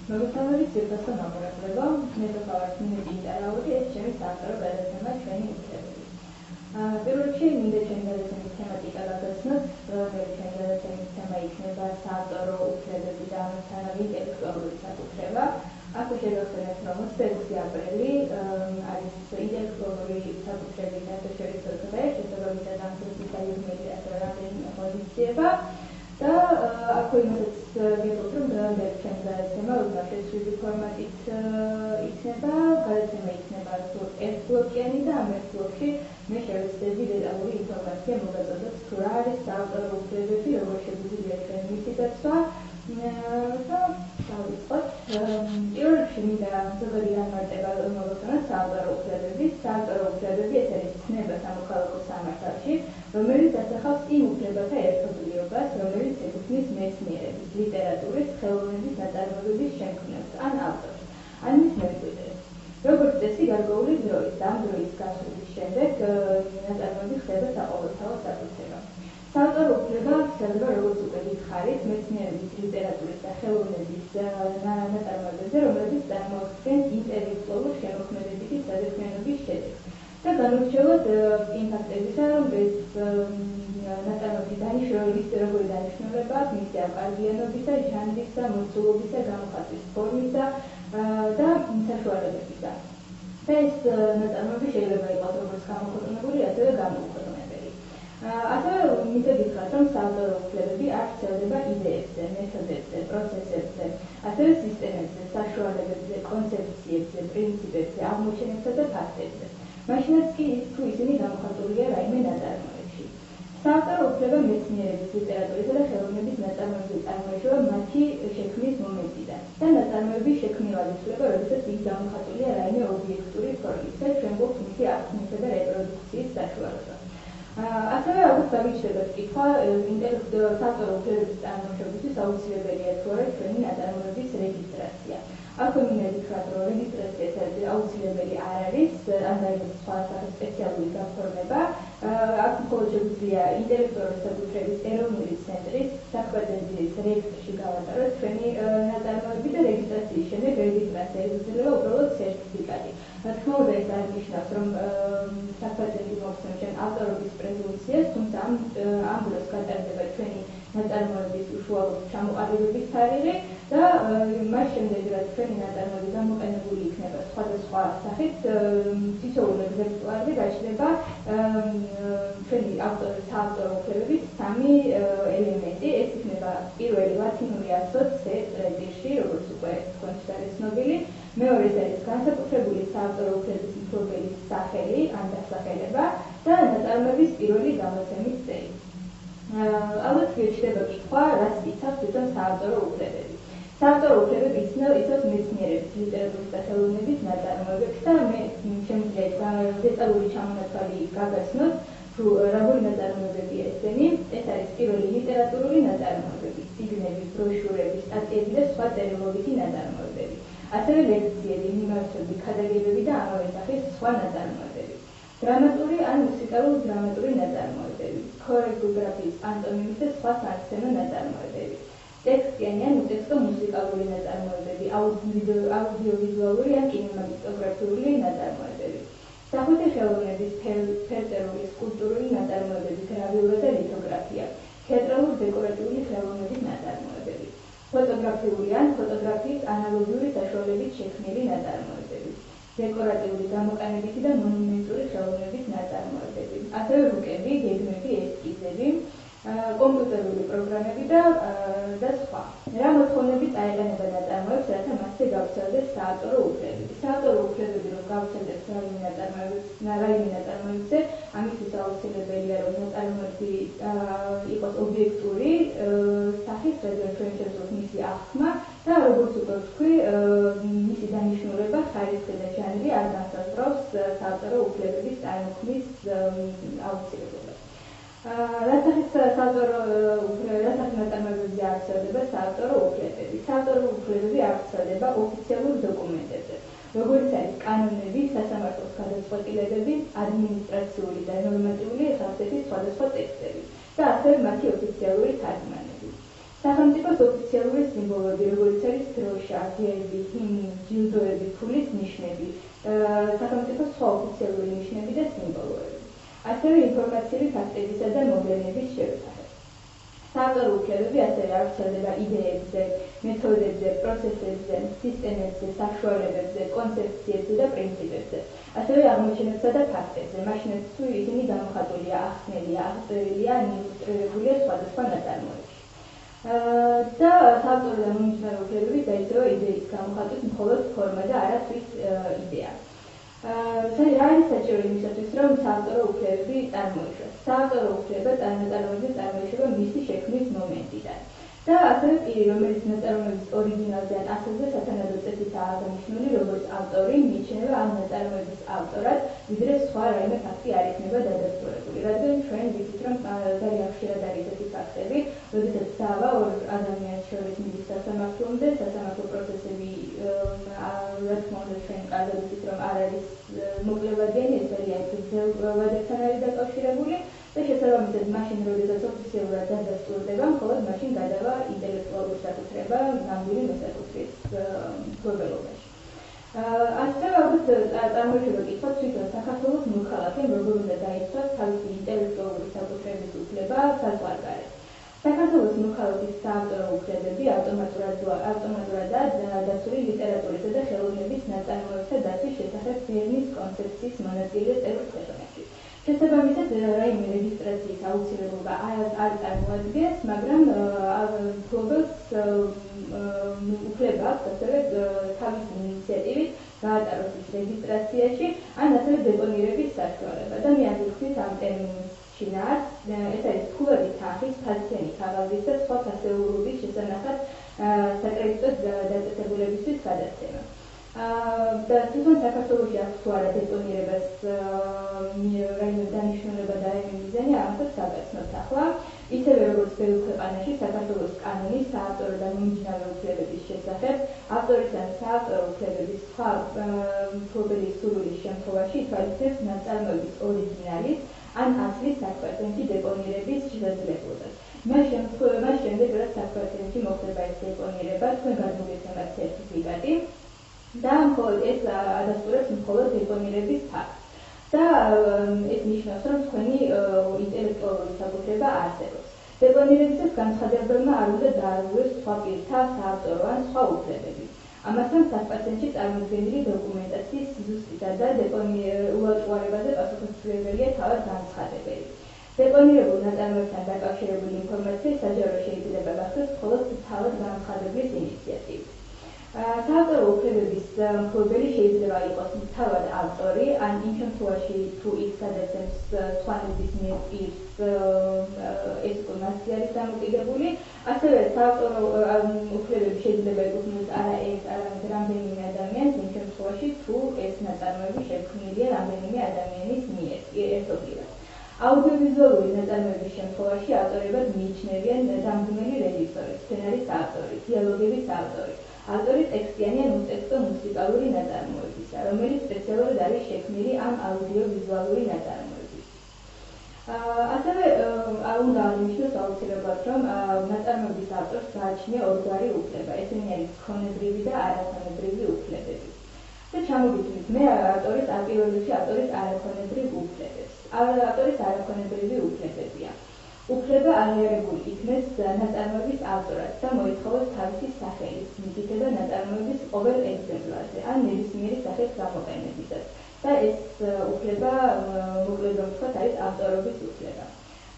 მოგესალმებით სივრცე მოგრებლებო, მე ვარ მინეჯი ინტერაუდი, ეს ჩემი საავტორო გადაცემა ჩვენი უფლებები. პირველ რიგში მინდა ჩემი გადაცემის თემატიკა გადაცნოთ, რომელიც ჩემი გადაცემის თემა იქნება საავტორო უფლებები და ამასთანავე ინტელექტუალური საკუთრება. Aku შევეხსენებ, რომ 26 აპრილი არის ინტელექტუალური საკუთრების საერთაშორისო დღე, შესაბამისად ამ დღის დაიწყება რამდენიმე პოზიციება. და aku იმედს ვიყავ, რომ დღევანდელი ჩემი გადაცემა უზარმაზარი ფორმატით იქნება, გადაცემა იქნება ერთბლოკიანი და ამ ერთბლოკში მე შევეცდები დეტალური ინფორმაცია მოგაწოდოთ, თუ რა არის საავტორო უფლებები, როგორ შეგვიძლია ჩვენ მისი დაცვა და დავიწყოთ. პირველ რიგში მინდა ზოგადი განმარტება მოგესალმოთ საავტორო უფლებების. საავტორო უფლებები ეს არის ცნება სამოქალაქო სამართალში, რომელიც ასახავს იმ უფლებათა ერთობლიობას, რომელიც ეკუთვნის მეცნიერების, ლიტერატურის, ხელოვნების ნაწარმოებების შემქმნელს ან ავტორს, ან მის მემკვიდრეს. როგორც წესი, გარკვეული დროის და ამ დროის გასვლის შემდეგ ნაწარმოები ხდება საყოველთაო საკუთრება. საავტორო უფლება ვრცელდება როგორც უკვე გითხარით, მეცნიერების, ლიტერატურის და ხელოვნების ნაწარმოებებზე, რომლებიც წარმოადგენს ინტელექტუალურ შემოქმედებითი საერთიანობის შედეგს. და განურჩევად იმ ფაქტებისა, რომ ეს ნაწარმოების დანიშნულების როგორი დანიშნულება აქვს მისი ავკარგიანობისა, ჟანრისა, მოცულობისა, გამოხატვის ფორმისა და საშუალებებისა. და ეს ნაწარმოები შეიძლება იყოს როგორც გამოხატული, ასევე გამოუხატებელი. ასევე მინდა გითხრათ, რომ საავტორო უფლებები არ ვრცელდება იდეებზე, მეთოდებზე, პროცესებზე, ასევე სისტემებზე, საშუალებებზე, კონცეფციებზე, პრინციპებზე, აღმოჩენებსა და ფაქტებზე. მაშინაც კი თუ ისინი გამოხატულია რაიმე ნაწარმოებში. საავტორო უფლება მეცნიერების, ლიტერატურისა და ხელოვნების ნაწარმოებებზე წარმოიშვა მათი შექმნის მომენტიდან და ნაწარმოების შექმნილად ითვლება, როდესაც ის გამოხატულია რაიმე ობიექტური ფორმით და ჩვენ გვაქვს მისი აღქმისა და რეპროდუქციის საშუალება. ასევე ალბათ გამიჩნდება კითხვა საავტორო უფლებების წარმოშობისთვის აუცილებელია თუ არა ჩვენი ნაწარმოების რეგისტრაცია. Aku მინდა გითხრათ, რომ რეგისტრაცია აუცილებელი არ არის, ან რაიმე სხვა სპეციალური გაფორმება. აქ მხოლოდ შეგვიძლია ინტელექტუალური საკუთრების ეროვნული ცენტრის საქმედების რეესტრში გავატაროთ ჩვენი ნაწარმოები და რეგისტრაციის შემდეგ რეგისტრაცია იძლევა უბრალოდ სერტიფიკატი. რა თქმა უნდა, ეს არ ნიშნავს, რომ საქმედები მოხსნეს ჩვენ ავტორობის პრეზუმპციას, თუმცა ამ დროს გატარდება ჩვენი ნაწარმოების უშუალო ჩამოყალიბების თარიღი და მას შემდეგ, რაც ჩვენი ნაწარმოები გამოყენებული იქნება სხვადასხვა სახით, თითოეულ ეგზემპლარზე გაჩნდება ჩვენი საავტორო უფლებების 3 ელემენტი. ეს იქნება პირველი ლათინური ასოც წერტილში, როგორც უკვე თქვენთვის არის ცნობილი. მეორე არის განსაკუთრებული საავტორო უფლების მფლობელის სახელი ან დასახელება და ნაწარმოების პირველი გამოცემის წელი. ალბათ შეჩდება კითხვა, რას იცავს თვითონ საავტორო უფლებები. საავტორო უფლებები იცავს მეცნიერების, ლიტერატურის და ხელოვნების ნაწარმოებებს და მე შემიძლია დეტალური ჩამონათვალი გაგაცნოთ, თუ როგორი ნაწარმოებებია ესენი. ეს არის პირველი ლიტერატურული ნაწარმოებები, წიგნები, ბროშურები, სტატიები და სხვა წერილობითი ნაწარმოებები. ასევე ლექციები, მიმართვები, ქადაგებები და ამავე სახის სხვა ნაწარმოებები. დრამატული ან მუსიკალურ-დრამატული ნაწარმოებები, ქორეოგრაფიის, პანტომიმის და სხვა საარსენო ნაწარმოებები. ტექსტიანი ან უტექსტო მუსიკალური ნაწარმოებები, აუდიოვიზუალური ან კინემატოგრაფიული ნაწარმოებები. სახვითი ხელოვნების, ფერწერული, სკულპტურული ნაწარმოებები, გრავიურა და ლითოგრაფია, თეატრალურ-დეკორატიული ხელოვნების ნაწარმოებები. ფოტოგრაფიული ან ფოტოგრაფიის ანალოგიური საშუალებით შექმნილი ნაწარმოებები, დეკორატიული გამოყენებითი და მონუმენტური ხელოვნების ნაწარმოებები, ასევე რუკები, გეგმები, ესკიზები, კომპიუტერული პროგრამები და სხვა. რა მოთხოვნები წაეყენება ნაწარმოებს, რათა მასზე გავრცელდეს საავტორო უფლებები. საავტორო უფლებები რომ გავრცელდეს რაიმე ნაწარმოებზე, ამისთვის აუცილებელია, რომ ნაწარმოები იყოს ობიექტური სახის, რადგან ჩვენ შევძლოთ მისი აღქმა და როგორც უკვე ვთქვი, მისი დანიშნულება, ხარისხი და ჟანრი არ განსაზღვრავს საავტორო უფლებების წარმოქმნის აუცილებლობას. რასახით ნაწარმოებებზე არ ვრცელდება საავტორო უფლებები. საავტორო უფლებები არ ვრცელდება ოფიციალურ დოკუმენტებზე, როგორც არის კანონები, სასამართლოს გადაწყვეტილებები, ადმინისტრაციული და ნორმატიული ხასიათის სხვადასხვა ტექსტები და ასევე მათი ოფიციალური თარგმანები. სახელმწიფოს ოფიციალური სიმბოლოები, როგორც არის დროშა, გერბი, ჰიმნი, ჯილდოები, ფულის ნიშნები, სახელმწიფოს სხვა ოფიციალური ნიშნები და სიმბოლოები. ასევე ინფორმაციული ფაქტებისა და მოვლენების შესახებ. საავტორო უფლებები ასევე ავრცელდება იდეებზე, მეთოდებზე, პროცესებზე, სისტემებზე, საშუალებებზე, კონცეფციებზე და პრინციპებზე. ასევე აღმოჩენებსა და ფაქტებზე, მაშინაც თუ ისინი გამოხატულია, ახსნელია, აღწერილია, ან ილუსტრირებულია სხვადასხვა ნაწარმოებში. და საავტორო და მომიჯნავე უფლებები დაიცვა იდეის გამოხატვის მხოლოდ ფორმა და არა თვით იდეა. რა არის საჭირო იმისათვის, რომ საავტორო უფლებები წარმოიშვას? საავტორო უფლება ნაწარმოების წარმოიშვება მისი შექმნის მომენტიდან. და ასევე პირი, რომელიც ნაწარმოების ორიგინალზე ან ასლზე სათანადო წესითაა აღნიშნული, როგორც ავტორი, მიიჩნევა ამ ნაწარმოების ავტორად, ვიდრე სხვა რაიმე ფაქტი არ იქნება დადასტურებული. რადგან ჩვენ ვიცით, რომ ძალიან ხშირად არის ესეთი ფაქტები, როდესაც დავა ორ ადამიანს შორის მიდის სასამართლომდე, სასამართლო პროცესები, რა თქმა უნდა, ჩვენ კარგად ვიცით, რომ არ არის მოკლებადიანი, ეს ძალიან გრძელ ვადებთან არის დაკავშირებული. და შესაბამისად, მაშინ, როდესაც ოფიციალურად დადასტურდება, მხოლოდ მაშინ გადავა ინტელექტუალური საკუთრება ნამდვილი მოსაკუთრის მფლობელობაში. ასევე ალბათ წარმოიშვება კითხვა თვითონ საქართველოს მოქალაქემ როგორ უნდა დაიცვას თავისი ინტელექტუალური საკუთრების უფლება საზღვარგარეთ. საქართველოს მოქალაქის საავტორო უფლებები ავტომატურადაა დაცული ლიტერატურისა და ხელოვნების ნაწარმოებთა დაცვის შესახებ ბერნის კონცეფციის მონაწილე წევრ ქვეყნებში. შესაბამისად, რაიმე რეგისტრაციის აუცილებლობა არ წარმოადგენს, მაგრამ მფლობელს უფლება აქვს ასევე თავისი ინიციატივით გაატაროს ის რეგისტრაციაში, ან ასევე დეპონირების საშუალება. და მე აგიხსნით ამ ტერმინის შინაარს, ეს არის ფულადი თახის, ფასიანი ქაღალდის და სხვა ფასეულობის შესანახად საკრედიტო დაწესებულებისთვის გადაცემა. და თვითონ საქართველოში აქვს თუ არა დეპონირებას რაიმე დანიშნულება და რაიმე მიზანი, ამასაც გავაცნოთ ახლა. ისევე როგორც ბევრ ქვეყანაში, საქართველოს კანონი საავტორო და მომიჯნავე უფლებების შესახებ, ავტორის ან საავტორო უფლებების სხვა მფლობელის სურვილის შემთხვევაში ითვალისწინებს ნაწარმოების ორიგინალის ან ასლის 100% დეპონირების შესაძლებლობას. მას შემდეგ, რაც 100% მოხდება ეს დეპონირება, თქვენ გადმოგეცემათ სერტიფიკატი და მხოლოდ ეს ადასტურებს მხოლოდ დეპონირების ფაქტს. და ეს ნიშნავს, რომ თქვენი ინტელექტუალური საკუთრება არსებობს. დეპონირებისას განცხადებებმა არ უნდა დაარღვიოს სხვა პირთა საავტორო ან სხვა უფლებები. ამასთან 100%-ში წარმოდგენილი დოკუმენტაციის ზუსტისა და უაკtualებაზე პასუხისმგებელია თავად განცხადებელი. დეპონირებულ ნაწარმოებთან დაკავშირებული ინფორმაცია საჯარო შეიძლება გახდეს მხოლოდ თავად განცხადებლის ინიციატივით. საავტორო უფლებების მფლობელი შეიძლება იყოს თავად ავტორი, ან იმ შემთხვევაში, თუ ის გადაცემს სხვანაირების მიერ პირს, ეს მასზე არის დამოკიდებული. ასევე საავტორო უფლებები შეიძლება ეკუთვნოს არა ერთ, არამედ რამდენიმე ადამიანს, იმ შემთხვევაში, თუ ეს ნაწარმოები შექმნილია რამდენიმე ადამიანის მიერ, ერთობლივად. აუდიოვიზუალური ნაწარმოების შემთხვევაში ავტორებად მიიჩნევიან დამდგმელი რეჟისორი, სცენარის ავტორი, დიალოგების ავტორი. ავტორი ტექსტიანი ან უტექსტო მუსიკალური ნაწარმოებისა, რომელიც სპეციალურად არის შექმნილი ამ აუდიოვიზუალური ნაწარმოებისთვის. ასევე უნდა აღინიშნოს აუცილებლად, რომ ნაწარმოების ავტორს გააჩნია ორგვარი უფლება, ესენი არის ქონებრივი და არაქონებრივი უფლებები. და ჩამოგიჩნით, მე ავტორის პირველ რიგში ავტორის არაქონებრივ უფლებებს. ავტორის არაქონებრივი უფლებებია. უფლება აღიარებული იქნეს ნაწარმოების ავტორად და მოითხოვოს თავისი სახელის მითითება ნაწარმოების ყოველ ეგზემპლარზე ან ნებისმიერი სახის გამოყენებისას. და ეს უფლება, მოკლედ რომ ვთქვათ, არის ავტორობის უფლება.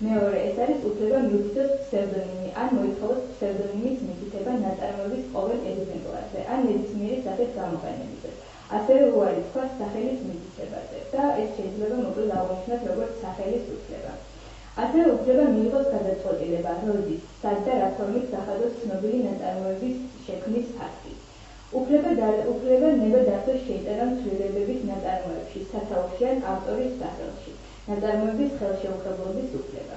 მეორე, ეს არის უფლება მიუთითოს ფსევდონიმი ან მოითხოვოს ფსევდონიმის მითითება ნაწარმოების ყოველ ეგზემპლარზე ან ნებისმიერი სახის გამოყენებისას. ასევე უარი თქვა სახელის მითითებაზე და ეს შეიძლება მოკლედ აღნიშნოთ როგორც სახელის უფლება. ასევე უფლება მიიღოს გადაწყვეტილება, როდის, სად და რა ფორმით გახადოს ცნობილი ნაწარმოების შექმნის ფაქტი. უფლება ნება დაცვას შეიტანა ცვლილებების ნაწარმოებში, სათავეში ან ავტორის სახელში, ნაწარმოების ხელშეუხებლობის უფლება.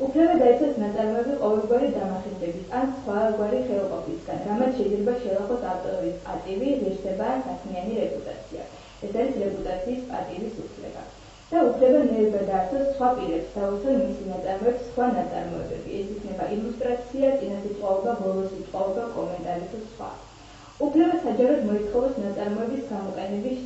უფლება დაიცვას ნაწარმოები ყოველგვარი დამახინჯების ან სხვაგვარი ხელყოფისგან, რამაც შეიძლება შელახოს ავტორის პატივი, ღირსება ან საქმიანი რეპუტაცია. ეს არის რეპუტაციის პატივის უფლება. და უფლება ნეება დაართოს სხვა პირებს დაუცონ მისი ნაწარმოების სხვა ნაწარმოებები. ეს იქნება ილუსტრაცია, წინასიტყვაობა, ბოლოსიტყვაობა, კომენტარი თუ სხვა. უფლება საჯაროდ მოითხოვოს ნაწარმოების გამოყენების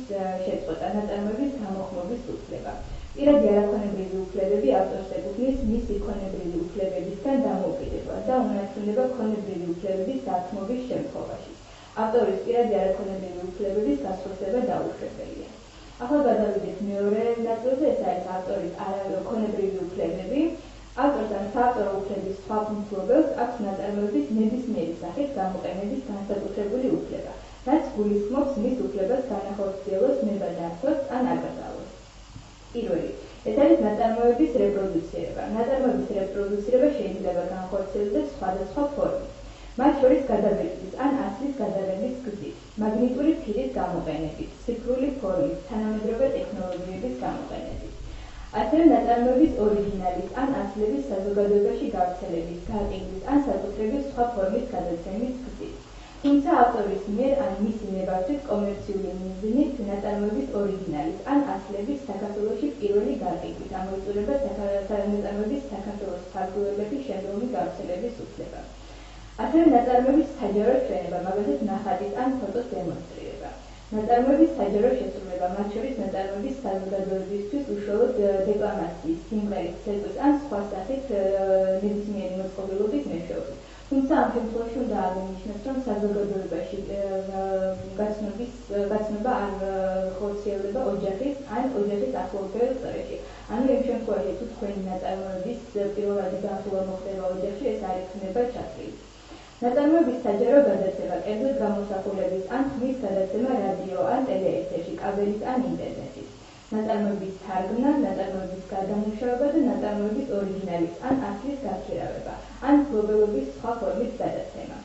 შეწყვეტა, ნაწარმოების გამოხმობის უფლება. პირადი არაქონებრივი უფლებები ავტორს ეკუთვნის მისი ქონებრივი უფლებებისგან დამოუკიდებლად და უნარჩუნდება ქონებრივი უფლებების დათმობის შემთხვევაში. ავტორის პირადი არაქონებრივი უფლებების გასხვისება დაუშვებელია. ახლა გადავიდეთ მეორე ნაწილზე, ეს არის ავტორის ქონებრივი უფლებები. ავტორს ან საავტორო უფლების სხვა ფუნქციებებს აქვს ნაწარმოების ნებისმიერი სახის გამოყენების განსაკუთრებული უფლება, რაც გულისხმობს მის უფლებას განახორციელოს, ნება დაართოს ან აკრძალოს. პირველი, ეს არის ნაწარმოების რეპროდუცირება. ნაწარმოების რეპროდუცირება შეიძლება განხორციელდეს სხვადასხვა ფორმით. მათ შორის გადაბეჭდის ან ასლის გადაღების გზით, მაგნიტური ფირის გამოყენებით, ციფრული ფორმით, თანამედროვე ტექნოლოგიების გამოყენებით. ასევე ნაწარმოების ორიგინალის ან ასლების საზოგადოებაში გავრცელების, გაყიდვის ან საკუთრების სხვა ფორმის გადაცემის გზით. თუმცა ავტორის მიერ ან მისი ნებართვით კომერციული მიზნით ნაწარმოების ორიგინალის ან ასლების საქართველოში პირველი გაყიდვით ამოიწურება ნაწარმოების საქართველოს ფარგლებების შემდგომი გავრცელების უფლება. ასევე ნაწარმოების საჯარო ჩვენება, მაგალითად ნახატის ან ფოტოს დემონსტრირება. ნაწარმოების საჯარო შესრულება, მათ შორის ნაწარმოების საზოგადოებისთვის უშუალოდ დეკლამაციის, სიმღერის, ცეკვის ან სხვა სახით ნებისმიერი მოწყობილობის მეშვეობით. თუმცა ამ შემთხვევაში უნდა აღინიშნოს, რომ საზოგადოებაში გაცნობა არ ხორციელდება ოჯახის ან ოჯახის ახლობელ წრეში. ანუ იმ შემთხვევაში თუ თქვენი ნაწარმოების პირველადი განხილვა მოხდება ოჯახში, ეს არ იქნება ჩათვლილი. ნაწარმოების საჯარო გადაცემა, კერძოდ გამოსახულების ან ხმის გადაცემა რადიო ან ტელეეთერში, კაბელით ან ინტერნეტით. ნაწარმოების თარგმნა, ნაწარმოების გადამუშავება და ნაწარმოების ორიგინალის ან ასლის გაქირავება, ან მფლობელობის სხვა ფორმის გადაცემა.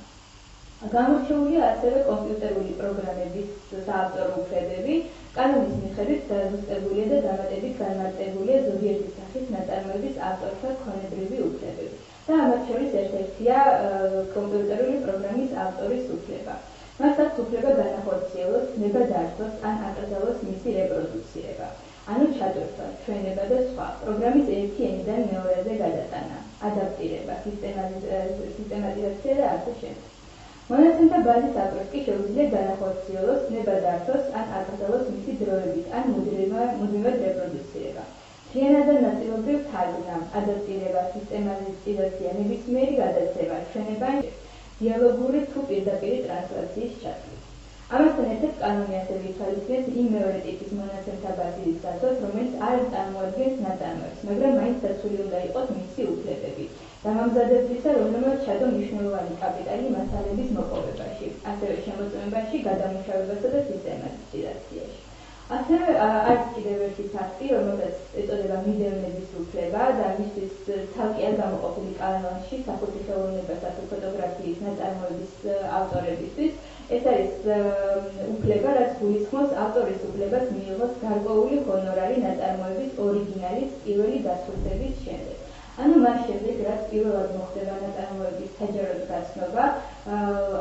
გამორჩეულია ასევე კომპიუტერული პროგრამების საავტორო უფლებები, კანონის მიხედვით დაზუსტებულია და დამატებით განმარტებულია ზოგიერთი სახის ნაწარმოების ავტორთა ქონებრივი უფლებები. და ამათ შორის ერთ-ერთია კომპიუტერული პროგრამის ავტორის უფლება. მას აქვს უფლება განახორციელოს, ნება დაართოს ან აკრძალოს მისი რეპროდუცირება, ანუ ჩატვირთვა, ჩვენება და სხვა. პროგრამის ერთი ენიდან მეორეზე გადატანა, ადაპტირება, სისტემატიზაცია და ასე შემდეგ. მონაცემთა ბაზის ავტორს კი შეუძლია განახორციელოს, ნება დაართოს ან აკრძალოს მისი დროებით ან მუდმივად რეპროდუცირება. მთლიანად და ნაწილობრივ თარგმნა, ადაპტირება, სისტემატიზაცია, ნებისმიერი გადაცემა, ჩვენება, დიალოგური თუ პირდაპირი ტრანსლაციის ჩათვლით. ამასთან ერთად კანონი ასევე ითვალისწინებს იმ მეორე ტიპის მონაცემთა ბაზის დაცვას, რომელიც არ წარმოადგენს ნაწარმოებს, მაგრამ მაინც დაცული უნდა იყოს მისი უფლებები. დამამზადებისა, რომელმაც ჩადო მნიშვნელოვანი კაპიტალი მასალების მოპოვებაში, ასევე შემოწმებაში, გადამუშავებასა და სისტემატიზაციაში. ასევე არის კიდევ ერთი ფაქტი, რომელსაც ეწოდება მიდევნების უფლება და მისთვის ცალკე არ გამოყოფილი კანონში სახუთი ხელოვნებასა თუ ფოტოგრაფიის ნაწარმოების ავტორებისთვის. ეს არის უფლება, რაც გულისხმობს ავტორის უფლებას მიიღოს გარკვეული ჰონორარი ნაწარმოების ორიგინალის პირველი დასრულების შემდეგ. ანუ მას შემდეგ, რაც პირველად მოხდება ნაწარმოების საჯაროდ გაცნობა,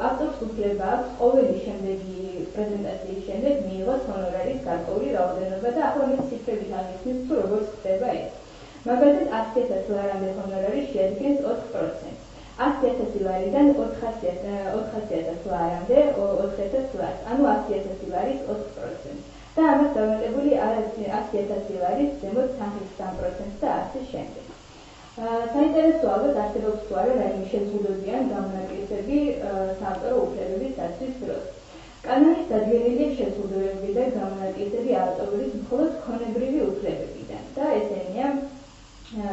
ავტორს უფლება აქვს ყოველი შემდეგი პრეზენტაციის შემდეგ მიიღოს ჰონორარის გარკვეული რაოდენობა და ახლა მე ციფრებით აღიხსნით, თუ როგორ ხდება ეს. მაგალითად 100.000 ლარამდე ჰონორარი შეადგენს 4%. 100.000 ლარიდან 400.000 ლარამდე 4.000 ლარს, ანუ 100.000 ლარის 4%. და ამას დამატებული 100.000 ლარის ზემოთ 3% და ასე შემდეგ. საინტერესო ალბათ არსებობს თუ არა რაიმე შეზღუდვებიან გამონაკლისები საავტორო უფლებების დაცვის დროს. კანონის დადგენილია შეზღუდვები და გამონაკლისები ავტორის მხოლოდ ქონებრივი უფლებებიდან და ესენია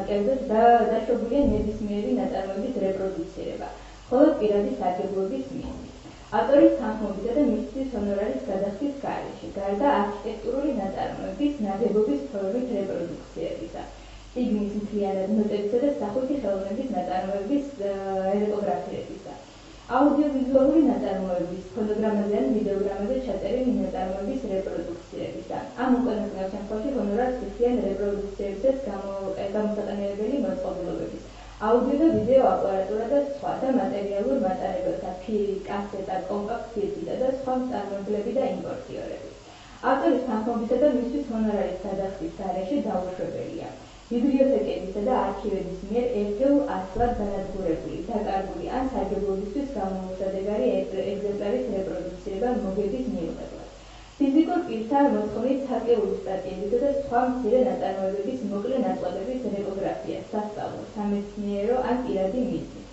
კერძოდ დაშვებულია ნებისმიერი ნაწარმოების რეპროდუცირება, მხოლოდ პირადი სარგებლობის მიზნით. ავტორის თანხმობისა და მისთვის ჰონორარის გადახდის გარეშე, გარდა არქიტექტურული ნაწარმოების ნაგებობის ფორმით რეპროდუქციებისა. წიგნის მთლიანად ნოტებისა და სახვითი ხელოვნების ნაწარმოების რეტოგრაფირებისა. აუდიოვიზუალური ნაწარმოების, ფოტოგრამაზე ან ვიდეოგრამაზე ჩაწერილი ნაწარმოების რეპროდუქციებისა. ამ უკანასკნელ შემთხვევაში ჰონორარს იხდიან რეპროდუქციებისას გამოსაყენებელი მოწყობილობების, აუდიო და ვიდეო აპარატურა და სხვა და მატერიალურ მატარებელთა, ფირი, კასეტა, კომპაქტ დისკი და სხვა წარმოებლები და იმპორტიორები. ავტორის თანხმობისა და მისთვის ჰონორარის გადახდის გარეშე დაუშვებელია. ბიბლიოთეკებისა და არქივების მიერ ერთეულ ასლად განადგურებული, დაკარგული ან სარგებლობისთვის გამოუსადეგარი ეგზემპლარის რეპროდუცირება მოგების მიუღებლად. ფიზიკურ პირთა მოთხოვნით ცალკეული სტატიებისა და სხვა მცირე ნაწარმოებების მოკლე ნაწყვეტების რეპოგრაფია, სასწავლო, სამეცნიერო ან პირადი მიზნით.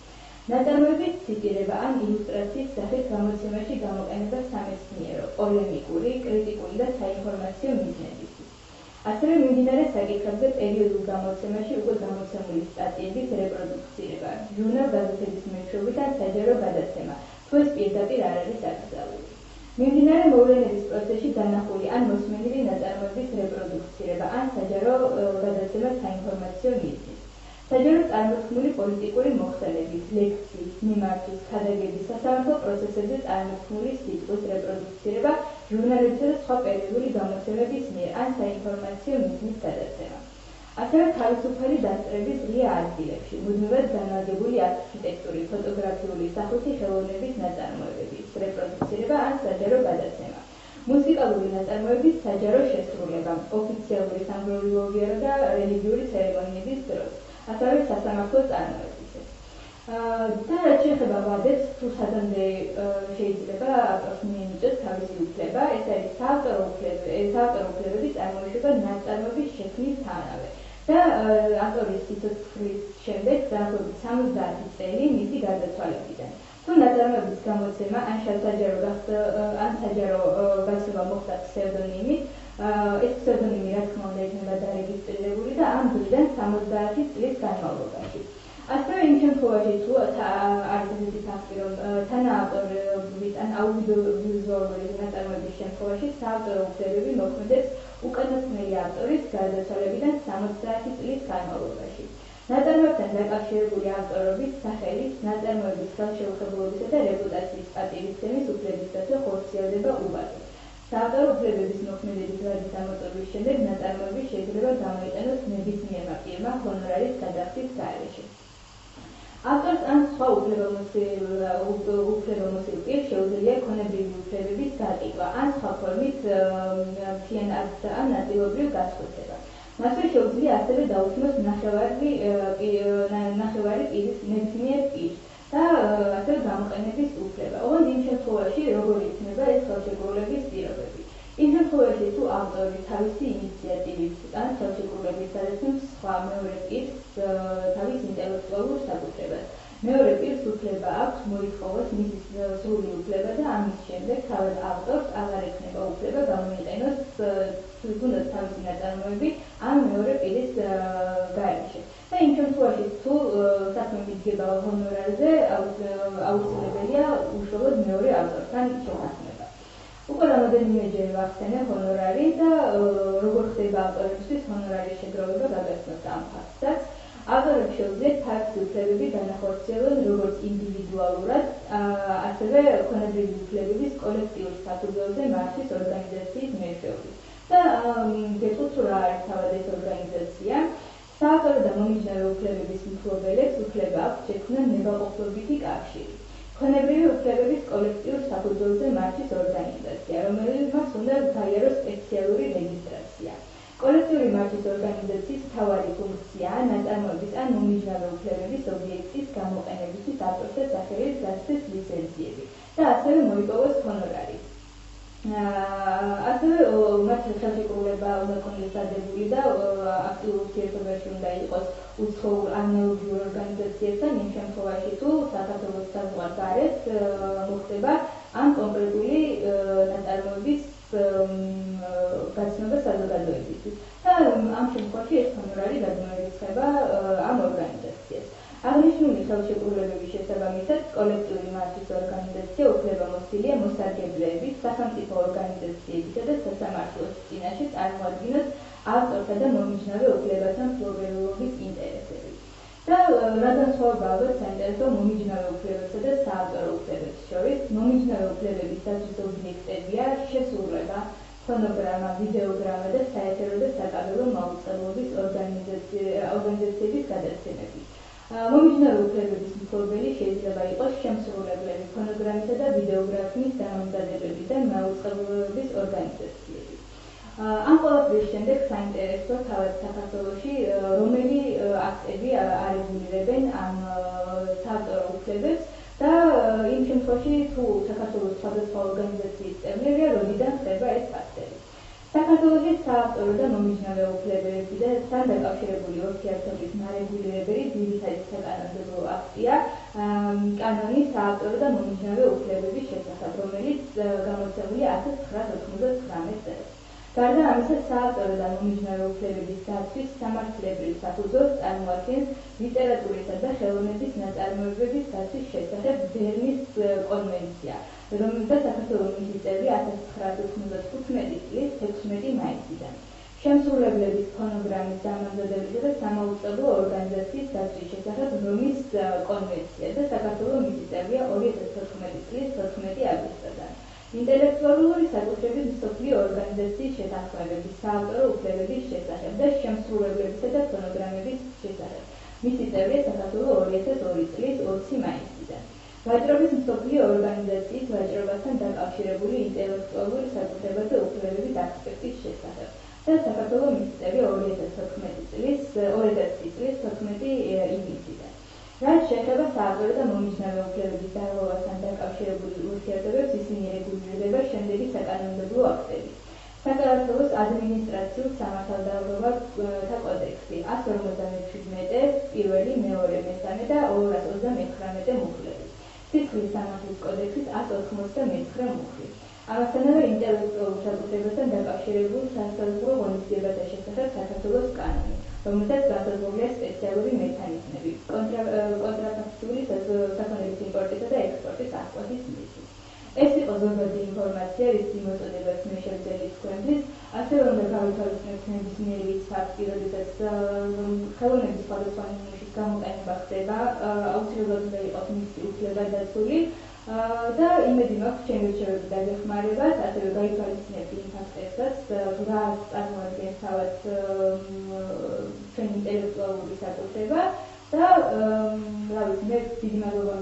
ნაწარმოების ციტირება ან ილუსტრაციის სახით გამოცემაში გამოყენება სამეცნიერო, პოლემიკური, კრიტიკული და საინფორმაციო მიზნებისთვის. ასევე მიმდინარე საკითხებზე პერიოდულ გამოცემაში უკვე გამოცემული სტატიების რეპროდუცირება, ჟურნალ-გაზეთების მეშვეობით ან საჯარო გადაცემა, თუ ეს პირდაპირ არ არის აკრძალული. მიმდინარე მოვლენების პროცესში დანახული ან მოსმენილი ნაწარმოების რეპროდუცირება ან საჯარო გადაცემა საინფორმაციო მიზნით. საჯარო წარმოქმნილი პოლიტიკური მოხსენების, ლექციის, მიმართვის, ქადაგების, სასამართლო პროცესებზე წარმოქმნილი სიტყვის რეპროდუცირება, ჟურნალებისა და სხვა პერიოდული გამოცემების მიერ ან საინფორმაციო მიზნით გადაცემა. ასევე თავისუფალი დასწრების ღია ადგილებში, მუდმივად განლაგებული არქიტექტური, ფოტოგრაფიული, სახვითი ხელოვნების ნაწარმოებების რეპროდუცირება ან საჯარო გადაცემა. მუსიკალური ნაწარმოების საჯარო შესრულება, ოფიციალური სამგრელოვიარო და რელიგიური ცერემონიების დროს. ასევე სასამართლო წარმოებისას. და რაც შეეხება ვადებს, თუ სადამდე შეიძლება ავტორს მიენიჭოს თავისი უფლება, ეს არის საავტორო უფლებები წარმოიშობა ნაწარმოების შექმნისთანავე. და ავტორის სიცოცხლის შემდეგ დაახლოებით 70 წელი მისი გარდაცვალებიდან. თუ ნაწარმოების გამოცემა ან საჯარო გაცნობა მოხდა ფსევდონიმით, ეს ფსევდონიმი რა თქმა უნდა იქნება დარეგისტრირებული და ამ დროიდან 70 წლის განმავლობაში. ასევე იმ შემთხვევაში თუ არის ესეთი ფაქტი, რომ თანაავტორობით ან აუდიოვიზუალური ნაწარმოების შემთხვევაში საავტორო უფლებები მოქმედებს უკანასკნელი ავტორის გარდაცვალებიდან 70 წლის განმავლობაში. ნაწარმოებთან დაკავშირებული ავტორობის, სახელის, ნაწარმოების ხელშეუხებლობისა და რეპუტაციის პატივისცემის უფლების დაცვა ხორციელდება უბადოდ. საავტორო უფლებების მოქმედების ვადის დამოწმების შემდეგ ნაწარმოები შეიძლება გამოიყენოს ნებისმიერმა პირმა ჰონორარის გადახდის გარეშე. ავტორს ან სხვა უფლებამოსილ პირს შეუძლია ქონებრივი უფლებების გაკითხვა ან სხვა ფორმით მთლიანად ან ნაწილობრივ გასხვეცება. მასვე შეუძლია ასევე დაუთმოს ნახევარი პირის ნებისმიერ პირს და ასევე გამოყენების უფლება. ოღონდ იმ შემთხვევაში, როგორ იქნება ეს ხელშეკრულების პირობები. იმ შემთხვევაში, თუ ავტორი თავისი ინიციატივით ან ხელშეკრულებით გადაცემს სხვა მეორე პირს თავის ინტელექტუალურ საკუთრებას. მეორე პირს უფლება აქვს მოითხოვოს მისი სრული უფლება და ამის შემდეგ თავად ავტორს აღარ ექნება უფლება გამოიყენოს თუნდაც თავისი ნაწარმოები ან მეორე პირის გარეშე. და იმ შემთხვევაში, თუ საქმე მიდგება ჰონორარზე, აუცილებელია უშუალოდ მეორე ავტორთან შეთანხმება. უკვე რამდენიმეჯერ ვახსენე ჰონორარი და როგორ ხდება ავტორებისთვის ჰონორარის შეგროვება გაგაცნოთ ამ ფაქტსაც. ავტორებს შეუძლიათ თავისი უფლებები განახორციელონ როგორც ინდივიდუალურად, ასევე ქონებრივი უფლებების კოლექტიურ საფუძველზე მართვის ორგანიზაციის მეშვეობით. და გეტყვით, თუ რა არის თავად ეს ორგანიზაცია. საავტორო და მომიჯნავე უფლებების მფლობელებს უფლება აქვს შექმნან ნებაყოფლობითი კავშირი. ქონებრივი უფლებების კოლექტიურ საფუძველზე მართვის ორგანიზაცია, რომელიც მას უნდა გაიაროს სპეციალური რეგისტრაცია. კოლექტიური მართვის ორგანიზაციის მთავარი ფუნქციაა ნაწარმოების ან მომიჯნავე უფლებების ობიექტის გამოყენებისთვის ავტორთა სახელის გაცდის ლიცენზიები და ასევე მოიპოვოს ჰონორარი. ასევე მათ ხელშეკრულება უნდა კონდეს დადებული და აქტიურ ურთიერთობაში უნდა იყოს უცხოურ ანალოგიურ ორგანიზაციებთან იმ შემთხვევაში, თუ საქართველოს საზღვარ გარეთ მოხდება ამ კონკრეტული ნაწარმოების გაცნობა საზოგადოებისთვის. და ამ შემთხვევაში ეს ჰონორარი გადმოეცხება ამ ორგანიზაციას. აღნიშნული ხელშეკრულებების შესაბამისად კოლექტიური მართვის ორგანიზაცია უფლებამოსილია მოსარგებლეების, სახელმწიფო ორგანიზაციებისა და სასამართლოს წინაშე წარმოადგინოს ავტორთა და მომიჯნავე უფლებათა მფლობელობის ინტერესები. და რა განსხვავება ალბათ საინტერესო მომიჯნავე უფლებებსა და საავტორო უფლებებს შორის. მომიჯნავე უფლებების დაცვის ობიექტებია შესრულება, ფონოგრამა, ვიდეოგრამა და საეთერო და საკაბელო მაუწყებლობის ორგანიზაციების გადაცემები. მომიჯნავე უფლებების მფლობელი შეიძლება იყოს შემსრულებლები, ფონოგრამისა და ვიდეოგრაფიის დამამზადებები და მაუწყებლობის ორგანიზაციები. ამ ყველაფრის შემდეგ საინტერესო თავად საქართველოში რომელი აქტები არეგულირებენ ამ საავტორო უფლებებს და იმ შემთხვევაში თუ საქართველოს სხვადასხვა ორგანიზაციის წევრია, რომლიდან ხდება ეს ფაქტები. საქართველოში საავტორო და მომიჯნავე უფლებებთან დაკავშირებული ურთიერთობის მარეგულირებელი ძირითადი საკანონმდებლო აქტია კანონი საავტორო და მომიჯნავე უფლებების შესახებ, რომელიც გამოცემულია 1999 წელს. გარდა ამისა, საავტორო და მომიჯნავე უფლებების დაცვის სამართლებრივ საფუძველს წარმოადგენს ლიტერატურისა და ხელოვნების ნაწარმოებების დაცვის შესახებ ბერნის კონვენცია, რომელსაც საქართველოს წევრი 1995 წლის 16 მაისიდან. შემსრულებლების ფონოგრამის დამამზადებისა და სამაუწყებლო ორგანიზაციის დაცვის შესახებ რომის კონვენცია და საქართველოს წევრია 2014 წლის 14 აგვისტოდან. ინტელექტუალური საკუთრების მსოფლიო ორგანიზაციის შეთანხმებების საავტორო უფლებების შესახებ და შემსრულებლებისა და ფონოგრამების შესახებ. მისი წევრია საქართველოს 2002 წლის 20 მაისიდან. ვაჭრობის მსოფლიო ორგანიზაციის ვაჭრობასთან დაკავშირებული ინტელექტუალური საკუთრებათა უფლებების ასპექტის შესახებ და საქართველოს წევრია 2014 წლის 14 ივნისიდან. რაც შეეხება საავტორო და მომიჯნავე უფლებების დარღვევასთან დაკავშირებული ურთიერთობებს, ისინი რეგულირდება შემდეგი საკანონმდებლო აქტებით. საქართველოს ადმინისტრაციულ სამართალდავროვათა კოდექსი 157 პირველი, მეორე, მესამე და 229 მუხლები. სისხლის სამართლის კოდექსის 199 მუხლი. ამასთანავე ინტელექტუალურ საკუთრებასთან დაკავშირებულ სასაზღვრო ღონისძიებათა შესახებ საქართველოს კანონი, რომელსაც განსაზღვრულია სპეციალური მექანიზმები კონტრაფაქტული საქონლის იმპორტისა და ექსპორტის აღკვეთის მიზნით. ეს იყო ზოგადი ინფორმაცია, რის მიმოწოდებას მე შევძელი თქვენთვის, ასევე უნდა გავითვალისწინოთ ნებისმიერი ის ფაქტი, როდესაც ხელოვნების სხვადასხვა ნიმუშის გამოყენება ხდება, აუცილებლად უნდა იყოს მისი უფლება დაცული და იმედი მაქვს ჩემი რჩევები დაგეხმარებათ, ასევე გაითვალისწინებთ იმ ფაქტებსაც, რა წარმოადგენს თავად ჩვენი ინტელექტუალური საკუთრება და რა ვიცი, მე დიდი მადლობა